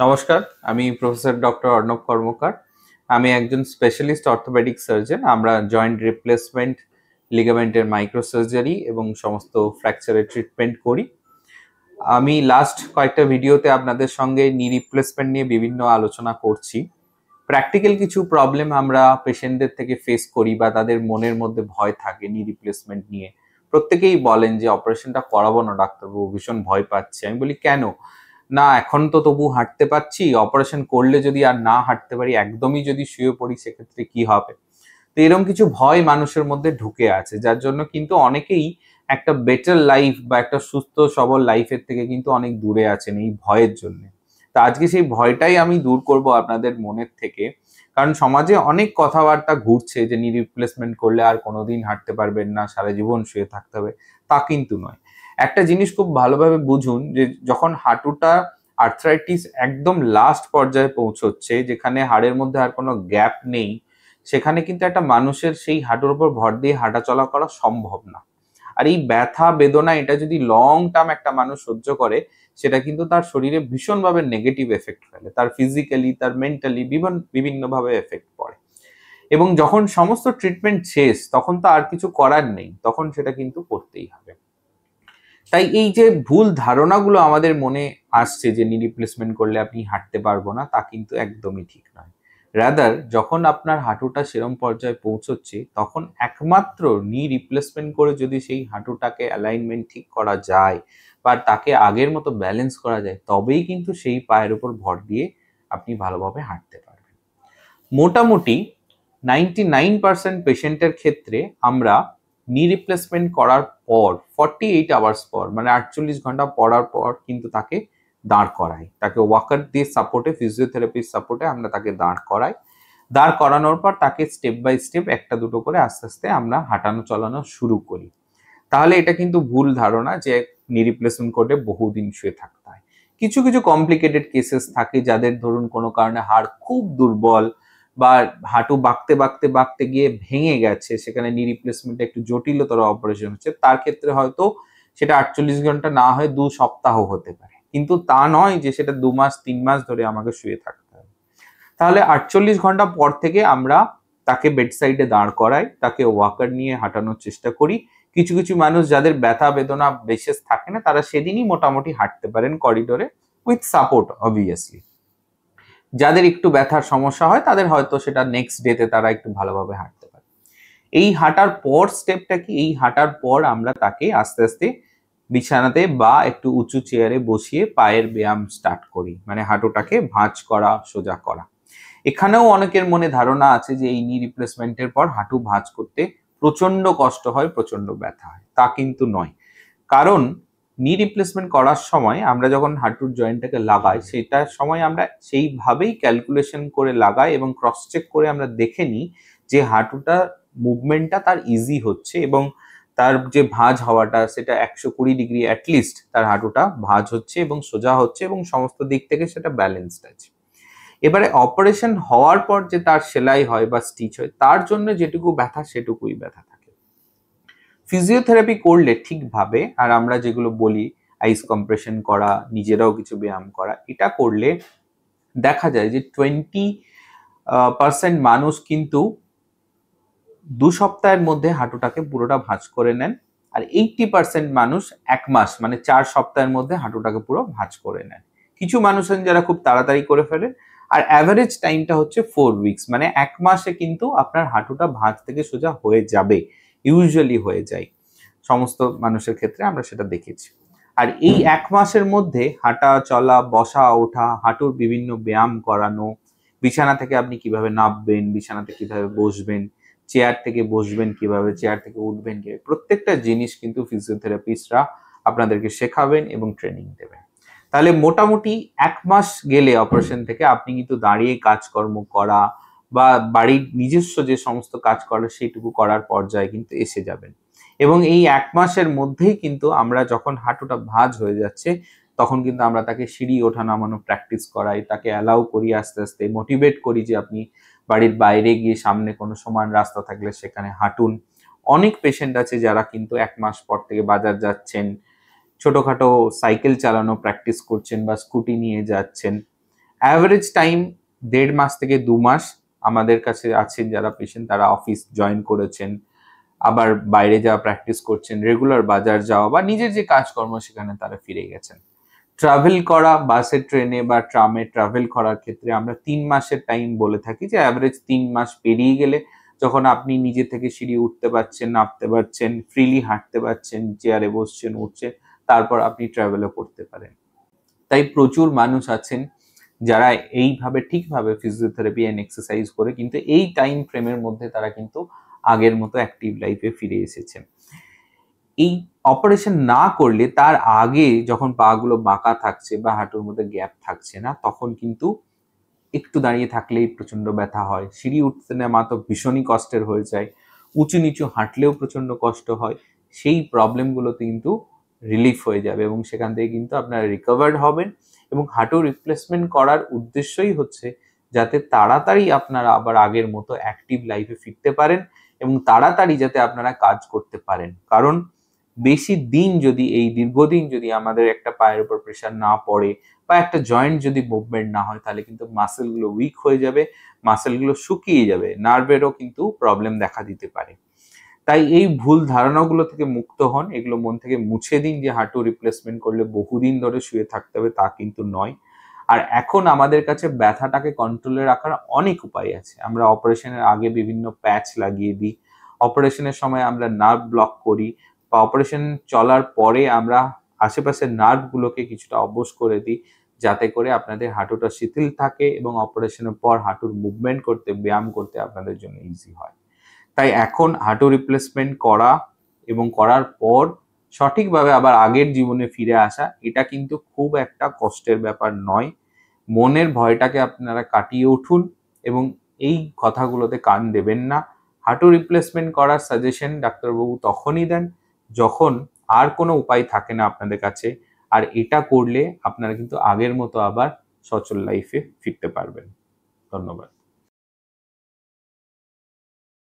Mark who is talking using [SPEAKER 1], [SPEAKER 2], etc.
[SPEAKER 1] নমস্কার, আমি professor doctor Arnab কর্মকার। আমি একজন স্পেশালিস্ট অর্থোপেডিক সার্জন। আমরা জয়েন্ট রিপ্লেসমেন্ট, লিগামেন্টের মাইক্রোসার্জারি এবং সমস্ত ফ্র্যাকচারের ট্রিটমেন্ট করি। আমি লাস্ট কয়েকটা ভিডিওতে আপনাদের সঙ্গে নি রিপ্লেসমেন্ট নিয়ে বিভিন্ন আলোচনা করছি। প্র্যাকটিক্যাল কিছু প্রবলেম আমরা পেশেন্টদের থেকে ফেস করি বা তাদের মনের মধ্যে ভয় থাকে নি রিপ্লেসমেন্ট নিয়ে। প্রত্যেকেই বলেন যে অপারেশনটা করাবো না ডাক্তারবাবু, ভীষণ ভয় পাচ্ছি। আমি বলি কেন? না, এখন তো তবু হাঁটতে পারছি, অপারেশন করলে যদি আর না হাঁটতে পারি, একদমই যদি শুয়ে পড়ি, সেক্ষেত্রে কি হবে? তো এরকম কিছু ভয় মানুষের মধ্যে ঢুকে আছে, যার জন্য কিন্তু অনেকেই একটা বেটার লাইফ বা একটা সুস্থ সবল লাইফের থেকে কিন্তু অনেক দূরে আছেন এই ভয়ের জন্য। তো আজকে সেই ভয়টাই আমি দূর করব আপনাদের মনের থেকে। কারণ সমাজে অনেক কথাবার্তা ঘুরছে যে নি রিপ্লেসমেন্ট করলে আর কোনোদিন হাঁটতে পারবেন না, সারা জীবন শুয়ে থাকতে হবে। তা কিন্তু নয়। একটা জিনিস খুব ভালোভাবে বুঝুন যে যখন হাঁটুটা আর্থ্রাইটিস একদম লাস্ট পর্যায়ে পৌঁছচ্ছে, যেখানে হাড়ের মধ্যে আর কোনো গ্যাপ নেই, সেখানে কিন্তু একটা মানুষের সেই হাঁটুর উপর ভর দিয়ে হাঁটা চলা করা সম্ভব না। আর এই ব্যথা বেদনা এটা যদি লং টার্ম একটা মানুষ সহ্য করে, সেটা কিন্তু তার শরীরে ভীষণভাবে নেগেটিভ এফেক্ট ফেলে, তার ফিজিক্যালি, তার মেন্টালি বিভিন্নভাবে এফেক্ট পড়ে। এবং যখন সমস্ত ট্রিটমেন্ট শেষ, তখন তো আর কিছু করার নেই, তখন সেটা কিন্তু করতেই হবে। তাই এই যে ভুল ধারণাগুলো আমাদের মনে আসছে যে নি রিপ্লেসমেন্ট করলে আপনি হাঁটতে পারবো না, তা কিন্তু একদমই ঠিক নয়। রাদার যখন আপনার হাঁটুটা সেরম পর্যায়ে পৌঁছচ্ছে, তখন একমাত্র নি রিপ্লেসমেন্ট করে যদি সেই হাঁটুটাকে অ্যালাইনমেন্ট ঠিক করা যায় বা তাকে আগের মতো ব্যালেন্স করা যায়, তবেই কিন্তু সেই পায়ের উপর ভর দিয়ে আপনি ভালোভাবে হাঁটতে পারবেন। মোটামুটি 99% পেশেন্টের ক্ষেত্রে আমরা নি রিপ্লেসমেন্ট করার পর 48 আওয়ার্স পর, মানে 48 ঘন্টা পড়ার পর কিন্তু তাকে দাঁড় করাই, তাকে ওয়াকার দিয়ে সাপোর্টে, ফিজিওথেরাপির সাপোর্টে আমরা তাকে দাঁড় করাই। দাঁড় করানোর পর তাকে স্টেপ বাই স্টেপ একটা দুটো করে আস্তে আস্তে আমরা হাঁটানো চলানো শুরু করি। তাহলে এটা কিন্তু ভুল ধারণা যে নি রিপ্লেসমেন্ট করলে বহুদিন শুয়ে থাকতে হয়। কিছু কিছু কমপ্লিকেটেড কেসেস থাকে, যাদের ধরুন কোনো কারণে হাড় খুব দুর্বল বা হাঁটু বাঁকতে বাঁকতে বাঁকতে গিয়ে ভেঙে গেছে, সেখানে নি রিপ্লেসমেন্ট একটু জটিলতর অপারেশন হচ্ছে, তার ক্ষেত্রে হয়তো সেটা 48 ঘন্টা না হয় 2 সপ্তাহ হতে পারে, কিন্তু তা নয় যে সেটা 2 মাস 3 মাস ধরে আমাকে শুয়ে থাকতে হবে। তাহলে 48 ঘন্টা পর থেকে আমরা তাকে বেড সাইডে দাঁড় করাই, তাকে ওয়াকার নিয়ে হাঁটানোর চেষ্টা করি। কিছু কিছু মানুষ যাদের ব্যথা বেদনা বিশেষ থাকে না, তারা সেদিনই মোটামুটি হাঁটতে পারেন করিডোরে, উইথ সাপোর্ট অবভিয়াসলি। যাদের একটু ব্যথার সমস্যা হয়, তাদের হয়তো সেটা নেক্সট ডেতে তারা একটু ভালোভাবে হাঁটতে পারে। এই হাঁটার পর স্টেপটা কি? এই হাঁটার পর আমরা তাকে আস্তে আস্তে বিছানাতে বা একটু উঁচু চেয়ারে বসিয়ে পায়ের ব্যায়াম স্টার্ট করি, মানে হাঁটুটাকে ভাঁজ করা, সোজা করা। এখানেও অনেকের মনে ধারণা আছে যে এই নি রিপ্লেসমেন্টের পর হাঁটু ভাঁজ করতে প্রচন্ড কষ্ট হয়, প্রচন্ড ব্যথা হয়। তা কিন্তু নয়। কারণ নি রিপ্লেসমেন্ট করার সময় আমরা যখন হাঁটুর জয়েন্টটাকে লাগাই, সেটার সময় আমরা সেইভাবেই ক্যালকুলেশন করে লাগাই এবং ক্রস চেক করে আমরা দেখে নিই যে হাঁটুটা মুভমেন্টটা তার ইজি হচ্ছে এবং তার যে ভাঁজ হওয়াটা, সেটা 120 ডিগ্রি অ্যাটলিস্ট তার হাঁটুটা ভাঁজ হচ্ছে এবং সোজা হচ্ছে এবং সমস্ত দিক থেকে সেটা ব্যালেন্সড আছে। এবারে অপারেশন হওয়ার পর যে তার সেলাই হয় বা স্টিচ হয়, তার জন্য যেটুকু ব্যথা সেটুকুই ব্যথা থাকে। ফিজিওথেরাপি করলে ঠিকভাবে, আর আমরা যেগুলো বলি আইস কম্প্রেশন করা, নিজেরাও কিছু ব্যায়াম করা, এটা করলে দেখা যায় যে 20% মানুষ কিন্তু 2 সপ্তাহের মধ্যে হাঁটুটাকে পুরোটা ভাঁজ করে নেন। আর 80% মানুষ 1 মাস, মানে 4 সপ্তাহের মধ্যে হাঁটুটাকে পুরো ভাঁজ করে নেন। কিছু মানুষ আছেন যারা খুব তাড়াতাড়ি করে ফেলে। আর অ্যাভারেজ টাইমটা হচ্ছে 4 উইকস, মানে 1 মাসে কিন্তু আপনার হাঁটুটা ভাঁজ থেকে সোজা হয়ে যাবে, ইউজুয়ালি হয়ে যায়। সমস্ত মানুষের ক্ষেত্রে আমরা সেটা দেখেছি। আর এই 1 মাসের মধ্যে হাঁটা চলা, বসা ওঠা, হাঁটুর বিভিন্ন ব্যায়াম করানো, বিছানা থেকে আপনি কিভাবে নামবেন, বিছানাতে কিভাবে বসবেন, চেয়ার থেকে বসবেন কিভাবে, চেয়ার থেকে উঠবেন কিভাবে, প্রত্যেকটা জিনিস কিন্তু ফিজিওথেরাপিস্টরা আপনাদেরকে শেখাবেন এবং ট্রেনিং দেবেন। তাহলে মোটামুটি 1 মাস গেলে অপারেশন থেকে আপনি কিন্তু দাঁড়িয়ে কাজকর্ম করা বা বাড়ির নিজস্ব যে সমস্ত কাজ করা, সেইটুকু করার পর্যায়ে কিন্তু এসে যাবেন। এবং এই 1 মাসের মধ্যেই কিন্তু আমরা যখন হাঁটুটা ভাঁজ হয়ে যাচ্ছে, তখন কিন্তু আমরা তাকে সিঁড়ি ওঠা নামানো প্র্যাকটিস করাই, তাকে অ্যালাউ করি, আস্তে আস্তে মোটিভেট করি যে আপনি বাড়ির বাইরে গিয়ে সামনে কোনো সমান রাস্তা থাকলে সেখানে হাঁটুন। অনেক পেশেন্ট আছে যারা কিন্তু 1 মাস পর থেকে বাজার যাচ্ছেন, ছোটখাটো সাইকেল চালানো প্র্যাকটিস করছেন বা স্কুটি নিয়ে যাচ্ছেন। অ্যাভারেজ টাইম 1.5 মাস থেকে 2 মাস আমাদের কাছে আছেন যারা পেশেন্ট, তারা অফিস জয়েন করেছেন, আবার বাইরে যাওয়া প্র্যাকটিস করছেন, রেগুলার বাজার যাওয়া বা নিজের যে কাজকর্ম সেখানে তারা ফিরে গেছেন। ট্রাভেল করা, বাসে, ট্রেনে বা ট্রামে ট্রাভেল করার ক্ষেত্রে আমরা 3 মাসের টাইম বলে থাকি, যে অ্যাভারেজ 3 মাস পেরিয়ে গেলে যখন আপনি নিজে থেকে সিঁড়ি উঠতে পারছেন, নামতে পারছেন, ফ্রিলি হাঁটতে পারছেন, চেয়ারে বসছেন, উঠছেন, তারপর আপনি ট্রাভেলও করতে পারেন। তাই প্রচুর মানুষ আছেন যারা এইভাবে ঠিকভাবে ফিজিওথেরাপি এন্ড এক্সারসাইজ করে কিন্তু এই টাইম ফ্রেমের মধ্যে তারা কিন্তু আগের মতো অ্যাক্টিভ লাইফে ফিরে এসেছেন। এই অপারেশন না করলে তার আগে যখন পা গুলো বাঁকা থাকছে বা হাঁটুর মধ্যে গ্যাপ থাকছে না, তখন কিন্তু একটু দাঁড়িয়ে থাকলেই প্রচন্ড ব্যথা হয়, সিঁড়ি উঠতে নামা তো ভীষণই কষ্টের হয়ে যায়, উঁচু নিচু হাঁটলেও প্রচন্ড কষ্ট হয়। সেই প্রবলেমগুলোতে কিন্তু রিলিফ হয়ে যাবে এবং সেখান থেকে কিন্তু আপনারা রিকভার্ড হবেন। এবং হাঁটু রিপ্লেসমেন্ট করার উদ্দেশ্যই হচ্ছে যাতে তাড়াতাড়ি আপনারা আবার আগের মতো অ্যাক্টিভ লাইফে ফিরতে পারেন এবং তাড়াতাড়ি যাতে আপনারা কাজ করতে পারেন। কারণ বেশি দিন যদি, এই দীর্ঘদিন যদি আমাদের একটা পায়ের উপর প্রেশার না পড়ে বা একটা জয়েন্ট যদি মুভমেন্ট না হয়, তাহলে কিন্তু মাসেলগুলো উইক হয়ে যাবে, মাসেলগুলো শুকিয়ে যাবে, নার্ভেরও কিন্তু প্রবলেম দেখা দিতে পারে। তাই এই ভুল ধারণাগুলো থেকে মুক্ত হন, এগুলো মন থেকে মুছে দিন যে হাঁটু রিপ্লেসমেন্ট করলে বহুদিন ধরে শুয়ে থাকতে হবে, তা কিন্তু নয়। আর এখন আমাদের কাছে ব্যথাটাকে কন্ট্রোলে রাখার অনেক উপায় আছে। আমরা অপারেশনের আগে বিভিন্ন প্যাচ লাগিয়ে দিই, অপারেশনের সময় আমরা নার্ভ ব্লক করি, বা অপারেশন চলার পরে আমরা আশেপাশের নার্ভগুলোকে কিছুটা অবশ করে দিই, যাতে করে আপনাদের হাঁটুটা শিথিল থাকে এবং অপারেশনের পর হাঁটুর মুভমেন্ট করতে, ব্যায়াম করতে আপনাদের জন্য ইজি হয়। তাই এখন হাঁটু রিপ্লেসমেন্ট করা এবং করার পর সঠিকভাবে আবার আগের জীবনে ফিরে আসা, এটা কিন্তু খুব একটা কষ্টের ব্যাপার নয়। মনের ভয়টাকে আপনারা কাটিয়ে উঠুন এবং এই কথাগুলোতে কান দেবেন না। হাঁটু রিপ্লেসমেন্ট করার সাজেশন ডাক্তারবাবু তখনই দেন যখন আর কোনো উপায় থাকে না আপনাদের কাছে, আর এটা করলে আপনারা কিন্তু আগের মতো আবার সচল লাইফে ফিরতে পারবেন। ধন্যবাদ।